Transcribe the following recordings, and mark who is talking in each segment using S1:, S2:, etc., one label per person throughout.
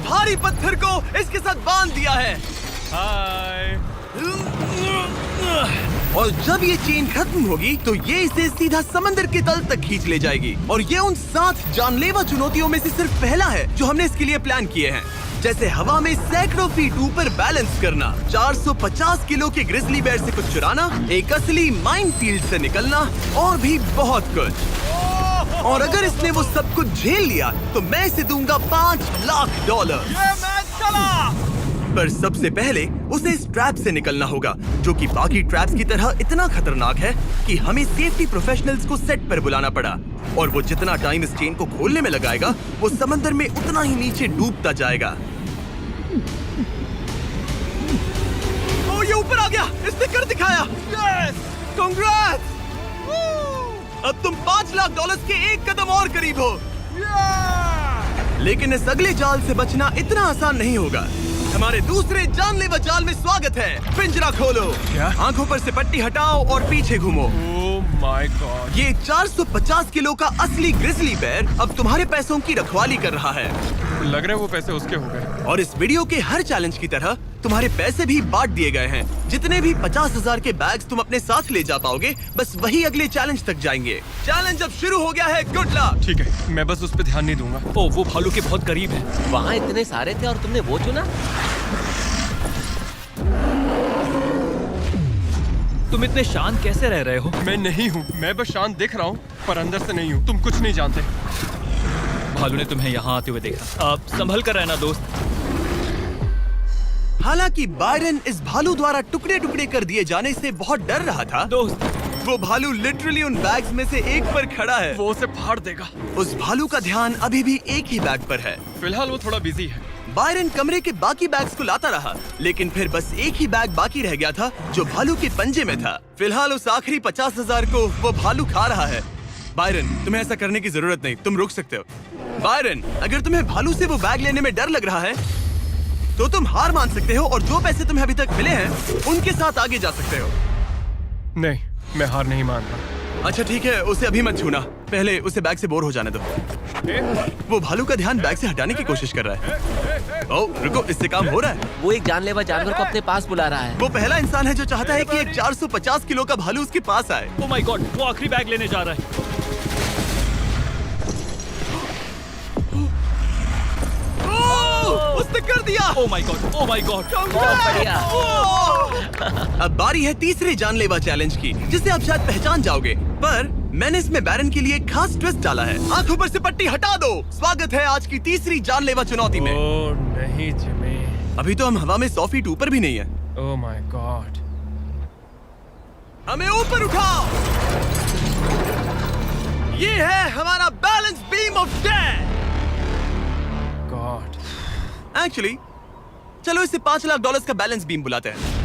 S1: भारी पत्थर को इसके साथ बांध दिया है।
S2: हाय।
S1: और जब ये चेन खत्म होगी तो ये इसे सीधा समंदर के तल तक खींच ले जाएगी। और ये उन 7 जानलेवा चुनौतियों में से सिर्फ पहला है जो हमने इसके लिए प्लान किए हैं, जैसे हवा में सैकड़ों फीट ऊपर बैलेंस करना, 450 किलो के ग्रिजली बेयर से कुछ चुराना, एक असली माइनफील्ड से निकलना और भी बहुत कुछ। और अगर इसने वो सब कुछ झेल लिया तो मैं इसे दूंगा $5 लाख।
S2: ये मैच चला।
S1: पर सबसे पहले उसे इस ट्रैप से निकलना होगा, जो कि बाकी ट्रैप्स की तरह इतना खतरनाक है कि हमें सेफ्टी प्रोफेशनल्स को सेट पर बुलाना पड़ा। और वो जितना टाइम इस चेन को खोलने में लगाएगा, वो समंदर में उतना ही नीचे डूबता जाएगा। ओ, ये ऊपर आ गया, इसने कर दिखाया।
S2: Yes,
S1: congrats! अब तुम $5 लाख के एक कदम और करीब हो। लेकिन इस अगले जाल से बचना इतना आसान नहीं होगा। हमारे दूसरे जानलेवा जाल में स्वागत है। पिंजरा खोलो।
S2: क्या?
S1: आंखों पर से पट्टी हटाओ और पीछे घूमो।
S2: Oh my God.
S1: ये 450 किलो का असली ग्रिजली बेयर अब तुम्हारे पैसों की रखवाली कर रहा है।
S2: लग रहा है वो पैसे उसके हो गए।
S1: और इस वीडियो के हर चैलेंज की तरह तुम्हारे पैसे भी बांट दिए गए हैं। जितने भी 50,000 के बैग्स तुम अपने साथ ले जा पाओगे, बस वही अगले चैलेंज तक जाएंगे। चैलेंज अब शुरू हो गया है। Good luck.
S2: ठीक है, मैं बस उस पर ध्यान नहीं दूंगा।
S3: ओ, वो भालू के बहुत करीब है।
S4: वहाँ इतने सारे थे और तुमने वो चुना।
S3: तुम इतने शांत कैसे रह रहे हो?
S2: मैं नहीं हूँ, मैं बस शांत दिख रहा हूँ, पर अंदर से नहीं हूँ। तुम कुछ नहीं जानते।
S3: भालू ने तुम्हें यहाँ आते हुए देखा। आप संभल कर रहना दोस्त।
S1: हालांकि बायरन इस भालू द्वारा टुकड़े टुकड़े कर दिए जाने से बहुत डर रहा था।
S3: दोस्त,
S1: वो भालू लिटरली उन बैग्स में से एक पर खड़ा है।
S2: वो उसे फाड़ देगा।
S1: उस भालू का ध्यान अभी भी एक ही बैग पर है।
S2: फिलहाल वो थोड़ा बिजी है।
S1: बायरन कमरे के बाकी बैग्स को लाता रहा, लेकिन फिर बस एक ही बैग बाकी रह गया था जो भालू के पंजे में था। फिलहाल उस आखिरी 50,000 को वो भालू खा रहा है। बायरन, तुम्हें ऐसा करने की जरूरत नहीं, तुम रुक सकते हो। बायरन, अगर तुम्हें भालू से वो बैग लेने में डर लग रहा है तो तुम हार मान सकते हो और जो पैसे तुम्हें अभी तक मिले हैं उनके साथ आगे जा सकते हो।
S2: नहीं, मैं हार नहीं मान रहा।
S1: अच्छा ठीक है, उसे अभी मत छूना, पहले उसे बैग से बोर हो जाने दो। वो भालू का ध्यान बैग से हटाने की कोशिश कर रहा है। ओह रुको, इससे काम हो रहा है।
S4: वो एक जानलेवा जानवर को अपने पास बुला रहा है।
S1: वो पहला इंसान है जो चाहता है कि एक 450 किलो का भालू उसके पास आए।
S3: ओ माय गॉड, वो आखिरी बैग लेने जा रहा है।
S1: उसने कर दिया।
S3: Oh my God, oh my God.
S4: बहुत बढ़िया।
S1: अब बारी है तीसरे जानलेवा चैलेंज की, जिसे आप शायद पहचान जाओगे, पर मैंने इसमें बैरन के लिए एक खास ट्विस्ट डाला है। आंखों पर से पट्टी हटा दो। स्वागत है आज की तीसरी जानलेवा चुनौती में।
S2: ओह नहीं जिमी।
S1: अभी तो हम हवा में 100 फीट ऊपर भी नहीं है।
S2: Oh my God.
S1: हमें ऊपर उठाओ। ये है हमारा balance beam of death.
S2: God.
S1: Actually चलो इसे $5 लाख का बैलेंस बीम बुलाते हैं।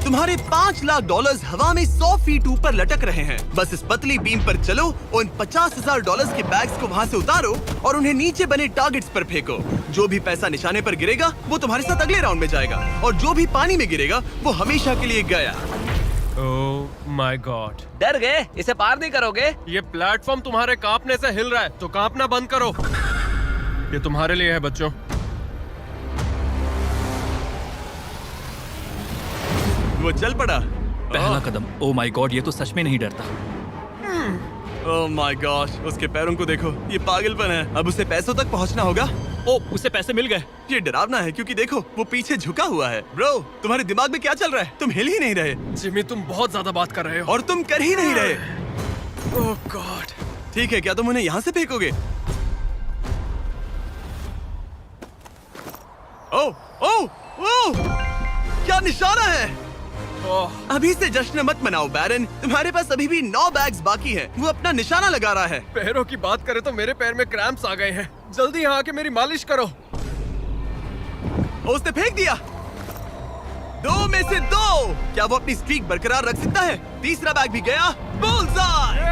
S1: तुम्हारे $5 लाख हवा में 100 फीट ऊपर लटक रहे हैं। बस इस पतली बीम पर चलो, उन $50,000 के बैग्स को वहाँ से उतारो और उन्हें नीचे बने टारगेट्स पर फेंको। जो भी पैसा निशाने पर गिरेगा वो तुम्हारे साथ अगले राउंड में जाएगा, और जो भी पानी में गिरेगा वो हमेशा के लिए गया।
S2: Oh my God.
S4: डर गए? इसे पार नहीं करोगे?
S2: ये प्लेटफॉर्म तुम्हारे कांपने से हिल रहा है, तो कांपना बंद करो। ये तुम्हारे लिए है बच्चों।
S1: वो चल पड़ा।
S3: पहला कदम। ओ माय गॉड, ये तो सच में नहीं डरता।
S1: ओह माय गॉश, उसके पैरों को देखो, ये पागलपन है। अब उसे पैसों तक पहुंचना होगा।
S3: ओ, उसे पैसे मिल गए।
S1: ये डरावना है क्योंकि देखो वो पीछे झुका हुआ है। ब्रो, तुम्हारे दिमाग में क्या चल रहा है? तुम हिल ही नहीं रहे।
S2: जिमी तुम बहुत ज्यादा बात कर रहे हो।
S1: और तुम कर ही नहीं रहे।
S2: ओह गॉड।
S1: ठीक है, क्या तुम उन्हें यहाँ से फेंकोगे? ओह ओह ओह, क्या निशाना है?
S2: ओह
S1: अभी से जश्न मत मनाओ बैरन, तुम्हारे पास अभी भी 9 बैग्स बाकी हैं। वो अपना निशाना लगा रहा है।
S2: पैरों की बात करें तो मेरे पैर में क्रैम्प्स आ गए हैं। जल्दी यहाँ आके मेरी मालिश करो।
S1: उसने फेंक दिया। 2 में से 2। क्या वो अपनी स्ट्रीक बरकरार रख सकता है? तीसरा बैग भी गया। बुल्सआई!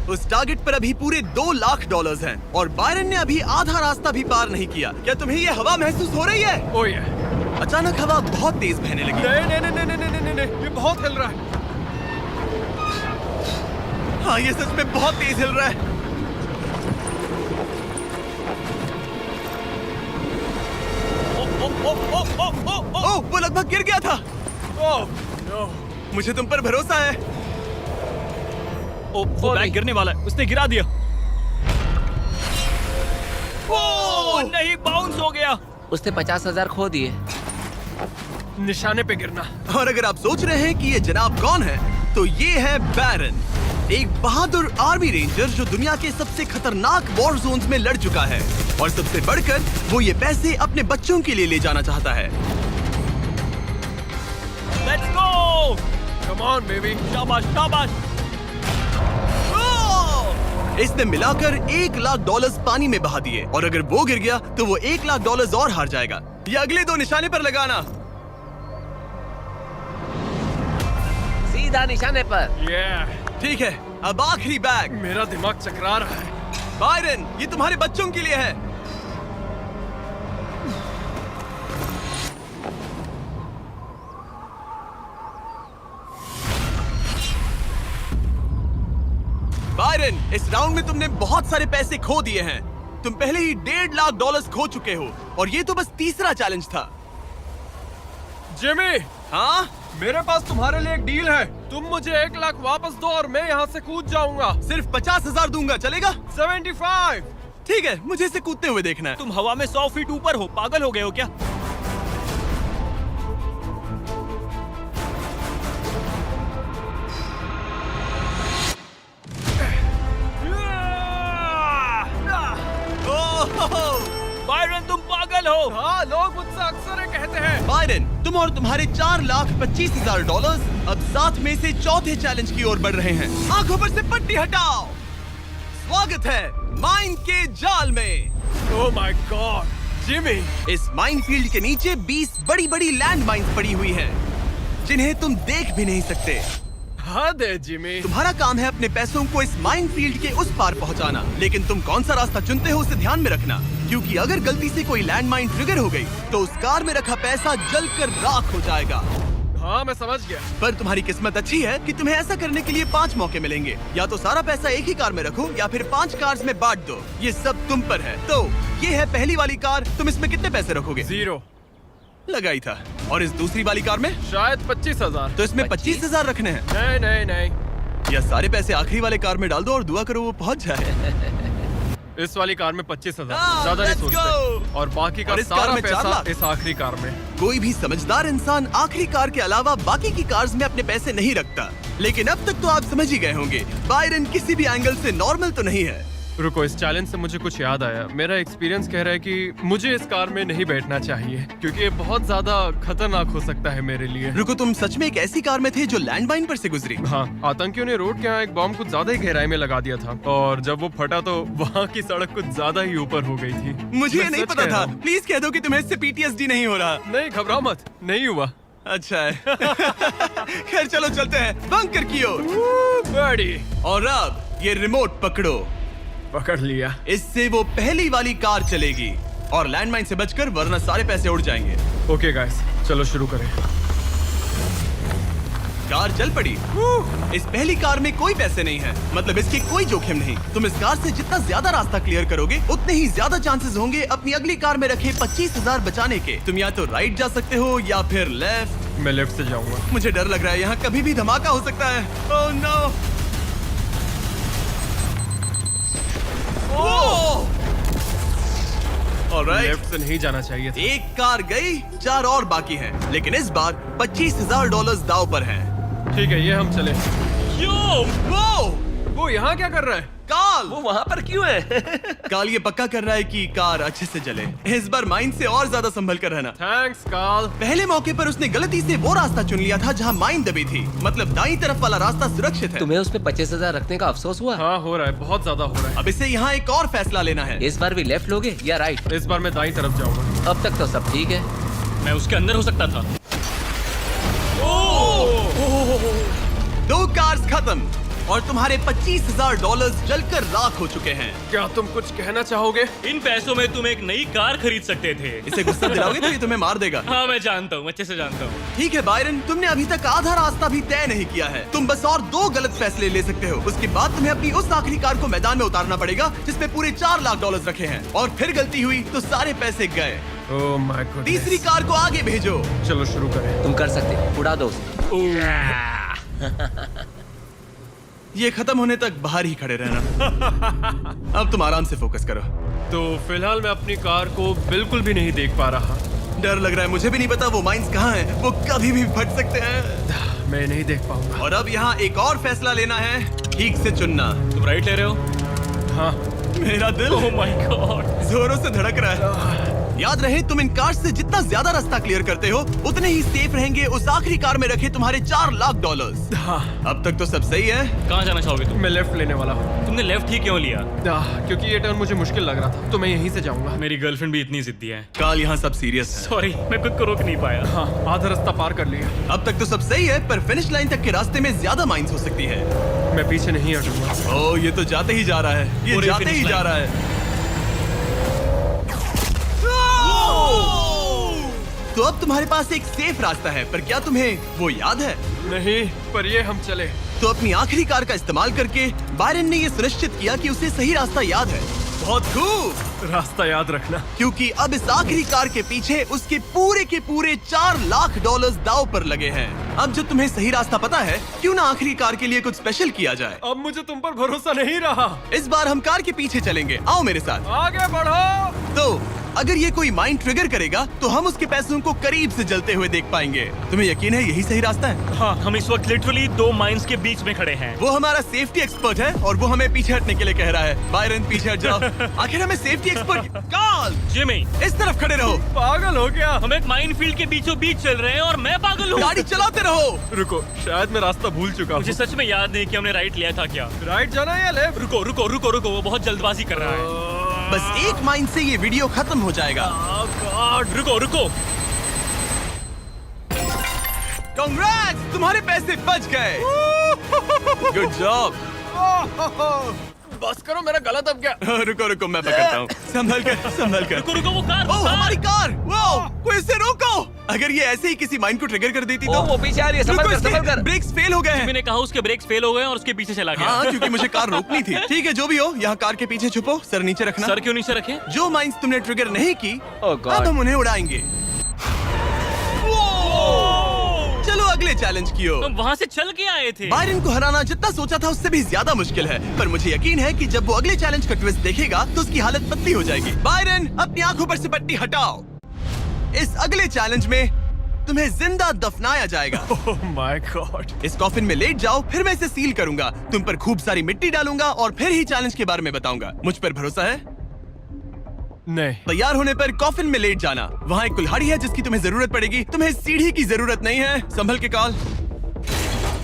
S1: उस टारगेट पर अभी पूरे $2 लाख हैं और बायरन ने अभी आधा रास्ता भी पार नहीं किया। क्या तुम्हें ये हवा महसूस हो रही है?
S2: ओह ये।
S1: अचानक हवा बहुत तेज बहने लगी।
S2: नहीं नहीं नहीं नहीं नहीं नहीं नहीं, ये बहुत हिल रहा है।
S1: हाँ, ये सच में बहुत तेज हिल रहा है। ओह, वो लगभग गिर गया था। मुझे तुम पर भरोसा है।
S3: वो बैग गिरने वाला है, उसने गिरा दिया। ओह नहीं, बाउंस हो गया।
S4: उसने 50,000 खो दिए।
S2: निशाने पे गिरना।
S1: और अगर आप सोच रहे हैं कि ये जनाब कौन है, तो ये है बैरन, एक बहादुर आर्मी रेंजर जो दुनिया के सबसे खतरनाक वॉर जोन्स में लड़ चुका है। और सबसे बढ़कर वो ये पैसे अपने बच्चों के लिए ले जाना चाहता है।
S3: Let's go.
S2: Come on baby.
S3: शाबाश शाबाश।
S1: इसने मिलाकर $1,00,000 पानी में बहा दिए, और अगर वो गिर गया तो वो $1,00,000 और हार जाएगा। ये अगले 2 निशाने पर लगाना।
S4: सीधा निशाने पर।
S1: ठीक है, अब आखिरी बैग।
S2: मेरा दिमाग चकरा रहा है।
S1: बायरन, ये तुम्हारे बच्चों के लिए है। बायरन, इस राउंड में तुमने बहुत सारे पैसे खो दिए हैं। तुम पहले ही $1,50,000 खो चुके हो, और ये तो बस तीसरा चैलेंज था।
S2: जिमी,
S1: हाँ,
S2: मेरे पास तुम्हारे लिए एक डील है। तुम मुझे 1,00,000 वापस दो और मैं यहाँ से कूद जाऊंगा।
S1: सिर्फ 50,000 दूंगा, चलेगा?
S2: 75।
S1: ठीक है, मुझे इसे कूदते हुए देखना है।
S3: तुम हवा में 100 फीट ऊपर हो, पागल हो गए हो क्या? बायरन, तुम पागल हो।
S2: हाँ, लोग मुझसे अक्सर ये कहते हैं।
S1: बायरन, तुम और तुम्हारे $4,25,000 अब साथ में से चौथे चैलेंज की ओर बढ़ रहे हैं। आंखों पर से पट्टी हटाओ। स्वागत है माइन के जाल में।
S2: Oh my God, Jimmy.
S1: इस माइन फील्ड के नीचे 20 बड़ी बड़ी लैंड माइन्स पड़ी हुई हैं, जिन्हें तुम देख भी नहीं सकते।
S2: हद है जिमी।
S1: तुम्हारा काम है अपने पैसों को इस माइन फील्ड के उस पार पहुंचाना, लेकिन तुम कौन सा रास्ता चुनते हो उसे ध्यान में रखना, क्योंकि अगर गलती से कोई लैंड माइन ट्रिगर हो गई तो उस कार में रखा पैसा जलकर राख हो जाएगा।
S2: हाँ, मैं समझ गया।
S1: पर तुम्हारी किस्मत अच्छी है कि तुम्हें ऐसा करने के लिए 5 मौके मिलेंगे। या तो सारा पैसा एक ही कार में रखो, या फिर 5 कार्स में बांट दो। ये सब तुम पर है। तो ये है पहली वाली कार, तुम इसमें कितने पैसे रखोगे?
S2: 0।
S1: लगाई था। और इस दूसरी वाली कार में?
S2: शायद 25,000।
S1: तो इसमें 25,000 रखने हैं।
S2: नहीं नहीं नहीं।
S1: या सारे पैसे आखिरी वाले कार में डाल दो और दुआ करो वो पहुंच जाए।
S2: इस वाली कार में 25,000,
S1: हाँ,
S2: ज्यादा नहीं
S1: let's
S2: सोचते।
S1: go!
S2: और बाकी का
S1: और इस कार
S2: सारा
S1: में 4
S2: पैसा
S1: लाख?
S2: इस आखिरी कार में।
S1: कोई भी समझदार इंसान आखिरी कार के अलावा बाकी की कार्स में अपने पैसे नहीं रखता। लेकिन अब तक तो आप समझ ही गए होंगे, बायरन किसी भी एंगल से नॉर्मल तो नहीं है।
S2: रुको, इस चैलेंज से मुझे कुछ याद आया। मेरा एक्सपीरियंस कह रहा है कि मुझे इस कार में नहीं बैठना चाहिए, क्योंकि ये बहुत ज्यादा खतरनाक हो सकता है मेरे लिए।
S1: रुको, तुम सच में एक ऐसी कार में थे जो लैंडमाइन पर से गुजरी?
S2: हाँ, आतंकियों ने रोड के यहाँ एक बॉम्ब कुछ ज्यादा ही गहराई में लगा दिया था, और जब वो फटा तो वहाँ की सड़क कुछ ज्यादा ही ऊपर हो गई थी।
S1: मुझे ये
S2: मैं
S1: नहीं
S2: सच
S1: पता
S2: कह
S1: था।
S2: रहा हूँ।
S1: प्लीज कह दो कि तुम्हें इससे PTSD नहीं हो रहा।
S2: नहीं, घबराओ मत, नहीं हुआ।
S1: अच्छा है। खैर चलो चलते हैं बंकर की ओर।
S2: बड़ी।
S1: और अब ये रिमोट पकड़ो।
S2: पकड़ लिया।
S1: इससे वो पहली वाली कार चलेगी और लैंडमाइन से बचकर, वरना सारे पैसे उड़ जाएंगे।
S2: ओके गाइस, चलो शुरू करें।
S1: कार चल पड़ी। इस पहली कार में कोई पैसे नहीं है, मतलब इसके कोई जोखिम नहीं। तुम इस कार से जितना ज्यादा रास्ता क्लियर करोगे, उतने ही ज्यादा चांसेस होंगे अपनी अगली कार में रखे 25,000 बचाने के। तुम या तो राइट जा सकते हो या फिर लेफ्ट।
S2: मैं लेफ्ट से जाऊंगा।
S1: मुझे डर लग रहा है, यहाँ कभी भी धमाका हो सकता है। Oh no. ऑलराइट,
S2: लेफ्ट से नहीं जाना चाहिए था।
S1: एक कार गई, 4 और बाकी हैं, लेकिन इस बार $25,000 दाव पर हैं।
S2: ठीक है, ये हम चले। वो यहाँ क्या कर रहा है?
S1: काल,
S4: वो वहाँ पर क्यों है?
S1: काल ये पक्का कर रहा है कि कार अच्छे से चले। इस बार माइन से और ज्यादा संभल कर रहना।
S2: थैंक्स काल।
S1: पहले मौके पर उसने गलती से वो रास्ता चुन लिया था जहाँ माइन दबी थी, मतलब दाईं तरफ वाला रास्ता सुरक्षित है।
S4: तुम्हें उसमें 25,000 रखने का अफसोस हुआ?
S2: हाँ, हो रहा है, बहुत ज्यादा हो रहा है।
S1: अब इसे यहाँ एक और फैसला लेना है।
S4: इस बार भी लेफ्ट लोगे या राइट?
S2: इस बार मैं दाईं तरफ जाऊंगा।
S4: अब तक तो सब ठीक है।
S3: मैं उसके अंदर हो सकता था।
S1: 2 कार्स खत्म और तुम्हारे $25,000 जलकर राख हो चुके हैं।
S2: क्या तुम कुछ कहना चाहोगे?
S3: इन पैसों में तुम एक नई कार खरीद सकते थे।
S1: इसे गुस्सा दिलाओगे तो ये तुम्हें मार देगा।
S3: हाँ, मैं जानता हूँ, अच्छे से जानता हूँ।
S1: ठीक है बायरन, तुमने अभी तक आधा रास्ता भी तय नहीं किया है। तुम बस और 2 गलत फैसले ले सकते हो। उसके बाद तुम्हें अपनी उस आखिरी कार को मैदान में उतारना पड़ेगा जिसमें पूरे $4,00,000 रखे हैं। और फिर गलती हुई तो सारे पैसे गए।
S2: Oh my God.
S1: तीसरी कार को आगे भेजो।
S2: चलो शुरू करें।
S4: तुम कर सकते हो, उड़ा दो उसे।
S1: ये खत्म होने तक बाहर ही खड़े रहना। अब तुम आराम से फोकस करो।
S2: तो फिलहाल मैं अपनी कार को बिल्कुल भी नहीं देख पा रहा।
S1: डर लग रहा है, मुझे भी नहीं पता वो माइंस कहाँ हैं। वो कभी भी फट सकते हैं।
S2: मैं नहीं देख पाऊंगा।
S1: और अब यहाँ एक और फैसला लेना है, ठीक से चुनना।
S3: तुम राइट ले रहे हो?
S2: हाँ।
S1: मेरा दिल
S3: ओह माय गॉड।
S1: जोरों से धड़क रहा है। याद रहे, तुम इन कार्स से जितना ज्यादा रास्ता क्लियर करते हो उतने ही सेफ रहेंगे उस आखिरी कार में रखे तुम्हारे $4 लाख।
S2: हाँ।
S1: अब तक तो सब सही है।
S3: कहाँ जाना चाहोगे तुम?
S2: मैं लेफ्ट लेने वाला हूँ।
S3: तुमने लेफ्ट ही क्यों लिया?
S2: क्योंकि ये टर्न मुझे मुश्किल लग रहा था, तो मैं यहीं से जाऊंगा।
S3: मेरी गर्लफ्रेंड भी इतनी जिद्दी है।
S1: काल, यहाँ सब सीरियस है।
S3: सॉरी, मैं खुद को रोक नहीं पाया।
S2: हाँ, आधा रास्ता पार कर लिया।
S1: अब तक तो सब सही है, पर फिनिश लाइन तक के रास्ते में ज्यादा माइंस हो सकती है।
S2: मैं पीछे नहीं हटूंगा।
S1: ओह, ये तो जाते ही जा रहा है। ये
S3: पूरी
S1: जाते
S3: finish
S1: ही जा
S3: line।
S1: रहा है। तो अब तुम्हारे पास एक सेफ रास्ता है, पर क्या तुम्हें वो याद है?
S2: नहीं, पर ये हम चले।
S1: तो अपनी आखिरी कार का इस्तेमाल करके बायरन ने ये सुनिश्चित किया कि उसे सही रास्ता याद है। बहुत खूब।
S2: रास्ता याद रखना।
S1: क्योंकि अब इस आखिरी कार के पीछे उसके पूरे के पूरे $4 लाख दांव पर लगे हैं। अब जब तुम्हें सही रास्ता पता है, क्यों ना आखिरी कार के लिए कुछ स्पेशल किया जाए।
S2: अब मुझे तुम पर भरोसा नहीं रहा।
S1: इस बार हम कार के पीछे चलेंगे, आओ मेरे साथ।
S2: आगे बढ़ो।
S1: तो अगर ये कोई माइंड ट्रिगर करेगा तो हम उसके पैसों को करीब से जलते हुए देख पाएंगे। तुम्हें यकीन है यही सही रास्ता है?
S3: हाँ, हम इस वक्त लिटरली 2 माइंस के बीच में खड़े हैं।
S1: वो हमारा सेफ्टी एक्सपर्ट है और वो हमें पीछे हटने के लिए कह रहा है। बायरन, पीछे हट जाओ। आखिर हमें सेफ्टी एक्सपर्ट काल,
S3: जिमी,
S1: इस तरफ खड़े रहो।
S2: पागल हो गया।
S3: हम एक माइन फील्ड के बीचों बीच चल रहे हैं और मैं पागल हूँ।
S1: गाड़ी चलाते रहो।
S2: रुको, शायद मैं रास्ता भूल चुका
S3: मुझे
S2: हूँ।
S3: सच में याद नहीं कि हमने राइट लिया था क्या।
S2: राइट जाना है या लेफ्ट?
S3: रुको रुको रुको रुको, वो बहुत जल्दबाजी कर रहा है।
S1: बस एक माइंड से ये वीडियो खत्म हो जाएगा।
S3: गॉड, रुको रुको।
S1: कांग्रेट्स, तुम्हारे पैसे बच गए। Good job.
S2: बस करो, मेरा गला दब गया।
S1: रुको रुको, मैं पकड़ता हूँ। संभल कर, संभल कर।
S3: रुको रुको, वो कार।
S1: ओह, हमारी कार। वो कोई इसे रोको। अगर ये ऐसे ही किसी माइंड को ट्रिगर कर देती तो।
S4: वो पीछे आ रही है, संभल कर, संभल कर।
S1: ब्रेक्स फेल हो गए हैं।
S3: मैंने कहा उसके ब्रेक्स फेल हो गए और उसके पीछे चला गया।
S1: हाँ, क्योंकि मुझे कार रोकनी थी। ठीक है, जो भी हो, यहाँ कार के पीछे छुपो, सर नीचे रखना।
S3: सर क्यों नीचे रखे?
S1: जो माइंस तुमने ट्रिगर नहीं की,
S4: Oh God.
S1: अब हम उन्हें उड़ाएंगे। चलो अगले चैलेंज की ओर।
S3: हम वहाँ से चल के आए थे।
S1: बायरन को हराना जितना सोचा था उससे भी ज्यादा मुश्किल है, पर मुझे यकीन है कि जब वो अगले चैलेंज का ट्विस्ट देखेगा तो उसकी हालत पतली हो जाएगी। बायरन, अपनी आंखों पर से पट्टी हटाओ। इस अगले चैलेंज में तुम्हें जिंदा दफनाया जाएगा।
S2: Oh my God.
S1: इस कॉफिन में लेट जाओ, फिर मैं इसे सील करूंगा, तुम पर खूब सारी मिट्टी डालूंगा और फिर ही चैलेंज के बारे में बताऊंगा। मुझ पर भरोसा है?
S2: नहीं।
S1: तैयार होने पर कॉफिन में लेट जाना। वहाँ एक कुल्हाड़ी है जिसकी तुम्हें जरूरत पड़ेगी। तुम्हें सीढ़ी की जरूरत नहीं है। संभल के काल,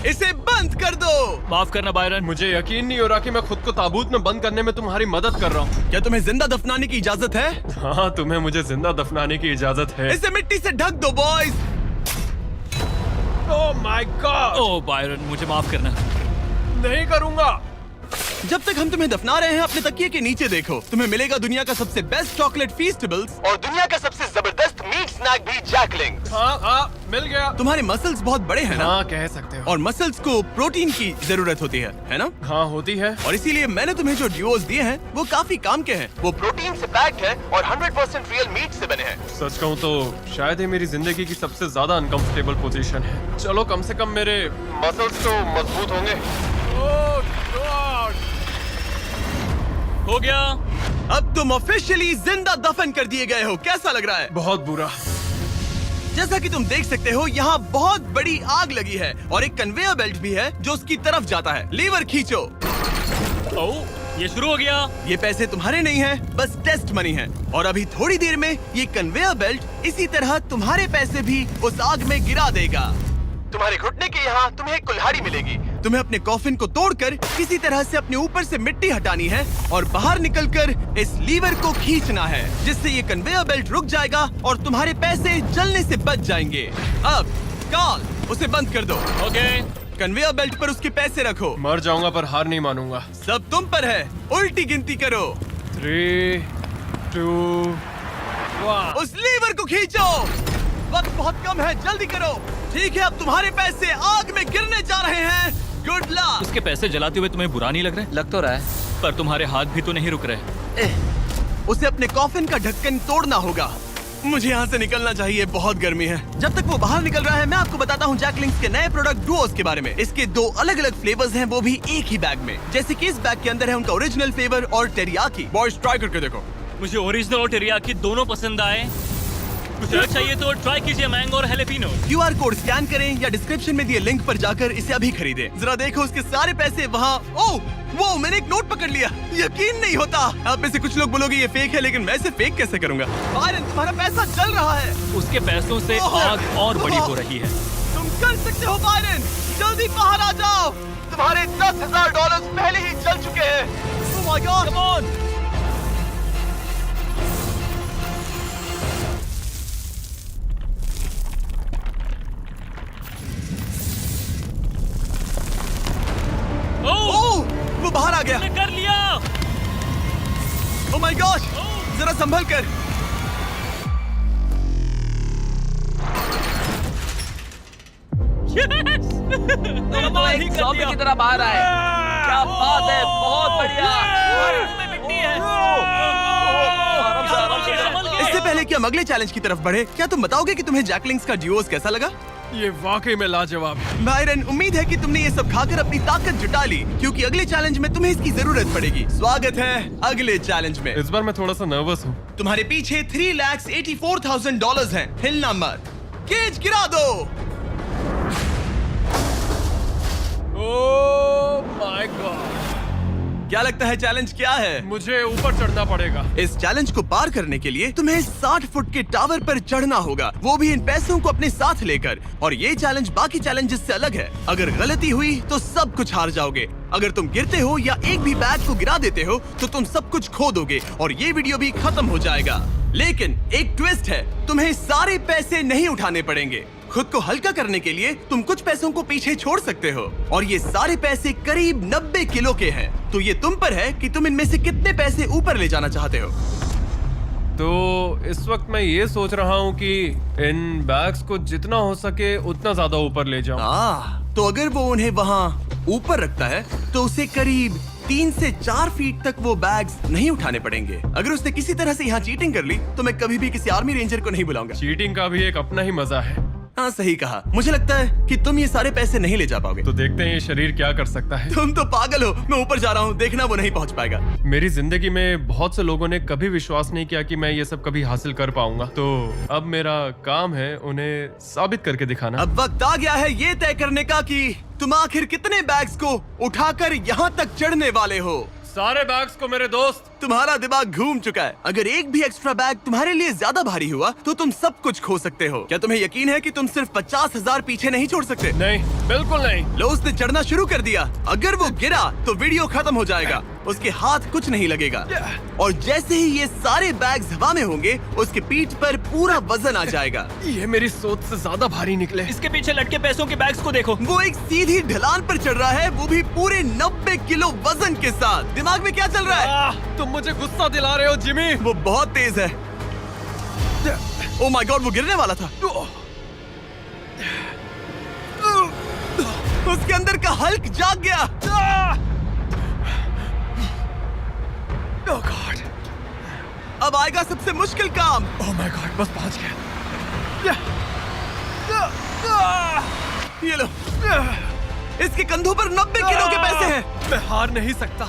S1: इसे बंद कर दो।
S3: माफ करना बायरन।
S2: मुझे यकीन नहीं हो रहा कि मैं खुद को ताबूत में बंद करने में तुम्हारी मदद कर रहा हूँ।
S1: क्या तुम्हें जिंदा दफनाने की इजाजत है?
S2: हाँ, तुम्हें मुझे जिंदा दफनाने की इजाजत है।
S1: इसे मिट्टी से ढक दो boys.
S2: Oh my God.
S3: Oh Byron, मुझे माफ करना।
S2: नहीं करूंगा।
S1: जब तक हम तुम्हें दफना रहे हैं, अपने तकिए के नीचे देखो। तुम्हें मिलेगा दुनिया का सबसे बेस्ट चॉकलेट फीस्टेबल्स और दुनिया का सबसे जबरदस्त मीट स्नैक भी, जैकलिंग।
S2: हाँ हाँ, मिल गया।
S1: तुम्हारे मसल्स बहुत बड़े हैं ना?
S2: हाँ, कह सकते हो।
S1: और मसल्स को प्रोटीन की जरूरत होती है ना?
S2: हाँ, होती है।
S1: और इसीलिए मैंने तुम्हें जो ड्यूओस दिए हैं वो काफी काम के हैं। वो प्रोटीन से पैक्ड है और 100% रियल मीट से बने हैं।
S2: सच कहूँ तो शायद ये मेरी जिंदगी की सबसे ज्यादा अनकंफर्टेबल पोजीशन है। चलो, कम से कम मेरे मसल्स तो मजबूत होंगे। ओह गॉड।
S3: हो गया।
S1: अब तुम ऑफिशियली जिंदा दफन कर दिए गए हो। कैसा लग रहा है?
S2: बहुत बुरा।
S1: जैसा कि तुम देख सकते हो, यहाँ बहुत बड़ी आग लगी है और एक कन्वेयर बेल्ट भी है जो उसकी तरफ जाता है। लीवर खींचो।
S3: ओह, ये शुरू हो गया।
S1: ये पैसे तुम्हारे नहीं हैं, बस टेस्ट मनी है। और अभी थोड़ी देर में ये कन्वेयर बेल्ट इसी तरह तुम्हारे पैसे भी उस आग में गिरा देगा। तुम्हारे घुटने के यहाँ तुम्हें एक कुल्हाड़ी मिलेगी। तुम्हें अपने कॉफिन को तोड़कर किसी तरह से अपने ऊपर से मिट्टी हटानी है और बाहर निकलकर इस लीवर को खींचना है, जिससे ये कन्वेयर बेल्ट रुक जाएगा और तुम्हारे पैसे जलने से बच जाएंगे। अब काल, उसे बंद कर दो।
S3: ओके।
S1: कन्वेयर बेल्ट पर उसके पैसे रखो।
S2: मर जाऊंगा पर हार नहीं मानूंगा।
S1: सब तुम पर है। उल्टी गिनती करो।
S2: 3, 2, 1।
S1: उस लीवर को खींचो। वक्त बहुत कम है, जल्दी करो। ठीक है, अब तुम्हारे पैसे आग में गिरने जा रहे हैं। Good luck.
S3: उसके पैसे जलाते हुए तुम्हें बुरा नहीं लग रहा है?
S4: लग तो रहा है।
S3: पर तुम्हारे हाथ भी तो नहीं रुक रहे।
S1: उसे अपने कॉफिन का ढक्कन तोड़ना होगा। मुझे यहाँ से निकलना चाहिए, बहुत गर्मी है। जब तक वो बाहर निकल रहा है, मैं आपको बताता हूँ जैक लिंक्स के नए प्रोडक्ट डुओस के बारे में। इसके 2 अलग अलग फ्लेवर्स हैं, वो भी एक ही बैग में। जैसे कि इस बैग के अंदर है उनका ओरिजिनल फ्लेवर और टेरियाकी। बॉयज ट्राई करके देखो।
S3: मुझे ओरिजिनल और टेरियाकी दोनों पसंद आए। कुछ अलग चाहिए तो ट्राई कीजिए मैंगो और हैलेपिनो।
S1: QR कोड स्कैन करें या डिस्क्रिप्शन में दिए लिंक पर जाकर इसे अभी खरीदें। जरा देखो उसके सारे पैसे वहाँ। ओह वो मैंने एक नोट पकड़ लिया, यकीन नहीं होता। आप में से कुछ लोग बोलोगे ये फेक है, लेकिन मैं इसे फेक कैसे करूंगा? बायरन, तुम्हारा पैसा जल रहा है।
S3: उसके पैसों से आग और बड़ी हो रही है।
S1: तुम कर सकते हो बायरन, जल्दी बाहर आ जाओ। तुम्हारे $10,000 पहले ही जल चुके हैं। Oh my God, come on! ओह, वो बाहर आ गया।
S3: मैंने कर लिया।
S1: Oh my gosh, जरा संभल कर।
S4: तुम तो एक ज़ॉम्बी की तरह बाहर आए। क्या बात है, बहुत बढ़िया।
S1: इससे पहले कि हम अगले चैलेंज की तरफ बढ़े, क्या तुम बताओगे कि तुम्हें जैक लिंक्स का ड्यूओस कैसा लगा?
S2: ये वाकई में लाजवाब है।
S1: बायरन, उम्मीद है कि तुमने ये सब खाकर अपनी ताकत जुटा ली, क्योंकि अगले चैलेंज में तुम्हें इसकी जरूरत पड़ेगी। स्वागत है अगले चैलेंज में।
S2: इस बार मैं थोड़ा सा नर्वस हूँ।
S1: तुम्हारे पीछे $3,84,000 हैं। हिलना मत। केज गिरा दो।
S2: Oh my God.
S1: क्या लगता है चैलेंज क्या है?
S2: मुझे ऊपर चढ़ना पड़ेगा।
S1: इस चैलेंज को पार करने के लिए तुम्हें 60 फुट के टावर पर चढ़ना होगा, वो भी इन पैसों को अपने साथ लेकर। और ये चैलेंज बाकी चैलेंजेस से अलग है। अगर गलती हुई तो सब कुछ हार जाओगे। अगर तुम गिरते हो या एक भी बैग को गिरा देते हो तो तुम सब कुछ खो दोगे और ये वीडियो भी खत्म हो जाएगा। लेकिन एक ट्विस्ट है, तुम्हें सारे पैसे नहीं उठाने पड़ेंगे। खुद को हल्का करने के लिए तुम कुछ पैसों को पीछे छोड़ सकते हो और ये सारे पैसे करीब 90 किलो के हैं। तो ये तुम पर है कि तुम इनमें से कितने पैसे ऊपर ले जाना चाहते हो।
S2: तो इस वक्त मैं ये सोच रहा हूँ कि इन बैग्स को जितना हो सके उतना ज्यादा ऊपर ले जाऊँ।
S1: तो अगर वो उन्हें वहाँ ऊपर रखता है तो उसे करीब 3 से 4 फीट तक वो बैग्स नहीं उठाने पड़ेंगे। अगर उसने किसी तरह से यहाँ चीटिंग कर ली तो मैं कभी भी किसी आर्मी रेंजर को नहीं बुलाऊंगा।
S2: चीटिंग का भी एक अपना ही मजा है।
S1: हाँ सही कहा। मुझे लगता है कि तुम ये सारे पैसे नहीं ले जा पाओगे।
S2: तो देखते हैं ये शरीर क्या कर सकता है।
S1: तुम तो पागल हो। मैं ऊपर जा रहा हूँ, देखना वो नहीं पहुँच पाएगा।
S2: मेरी जिंदगी में बहुत से लोगों ने कभी विश्वास नहीं किया कि मैं ये सब कभी हासिल कर पाऊंगा। तो अब मेरा काम है उन्हें साबित करके दिखाना।
S1: अब वक्त आ गया है ये तय करने का कि तुम आखिर कितने बैग्स को उठाकर यहाँ तक चढ़ने वाले हो।
S2: सारे बैग्स को मेरे दोस्त।
S1: तुम्हारा दिमाग घूम चुका है। अगर एक भी एक्स्ट्रा बैग तुम्हारे लिए ज्यादा भारी हुआ तो तुम सब कुछ खो सकते हो। क्या तुम्हें यकीन है कि तुम सिर्फ 50,000 पीछे नहीं छोड़ सकते?
S2: नहीं, बिल्कुल नहीं।
S1: लो, उसने चढ़ना शुरू कर दिया। अगर वो गिरा तो वीडियो खत्म हो जाएगा। उसके हाथ कुछ नहीं लगेगा और जैसे ही ये सारे बैग्स हवा में होंगे उसके पीठ पर पूरा वजन आ जाएगा।
S2: ये मेरी सोच से ज्यादा भारी निकले।
S3: इसके पीछे लटके पैसों के बैग्स को देखो।
S1: वो एक सीधी ढलान पर चढ़ रहा है, वो भी पूरे 90 किलो वजन के साथ। दिमाग में क्या चल रहा है?
S2: तुम मुझे गुस्सा दिला रहे हो जिमी।
S1: वो बहुत तेज है। ओह माय गॉड, वो गिरने वाला था। उसके अंदर का हल्क जाग गया।
S2: ओह गॉड,
S1: अब आएगा सबसे मुश्किल काम।
S2: ओह माय गॉड, बस पहुंच गया।
S1: ये लो, इसके कंधों पर 90 किलो के पैसे हैं।
S2: मैं हार नहीं सकता।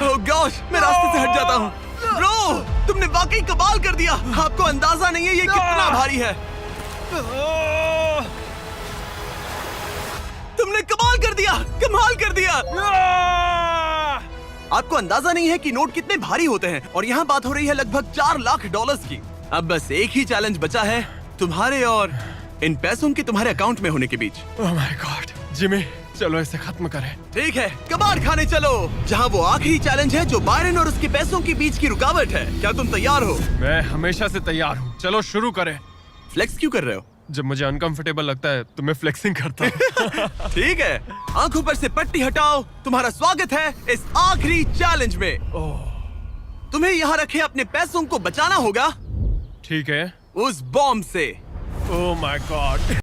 S1: ओह गॉश, मैं रास्ते से हट जाता हूँ। ब्रो, तुमने वाकई कमाल कर दिया। आपको अंदाजा नहीं है ये कितना भारी है। तुमने कमाल कर दिया, कमाल कर दिया। आपको अंदाजा नहीं है कि नोट कितने भारी होते हैं और यहाँ बात हो रही है लगभग $4 लाख की। अब बस एक ही चैलेंज बचा है, तुम्हारे और इन पैसों के तुम्हारे अकाउंट में होने के बीच।
S2: ओह माय गॉड, जिमी चलो इसे खत्म करें।
S1: ठीक है, कबाड़ खाने चलो, जहाँ वो आखिरी चैलेंज है जो बायरन और उसके पैसों के बीच की रुकावट है। क्या तुम तैयार हो?
S2: मैं हमेशा से तैयार हूँ। चलो शुरू करें।
S1: फ्लेक्स क्यों कर रहे हो?
S2: जब मुझे अनकंफर्टेबल लगता है तो मैं फ्लेक्सिंग करता हूँ।
S1: ठीक है, आंखों पर से पट्टी हटाओ। तुम्हारा स्वागत है इस आखिरी चैलेंज में। तुम्हें यहाँ रखे अपने पैसों को बचाना होगा
S2: ठीक है।
S1: उस बॉम्ब से।
S2: Oh my God.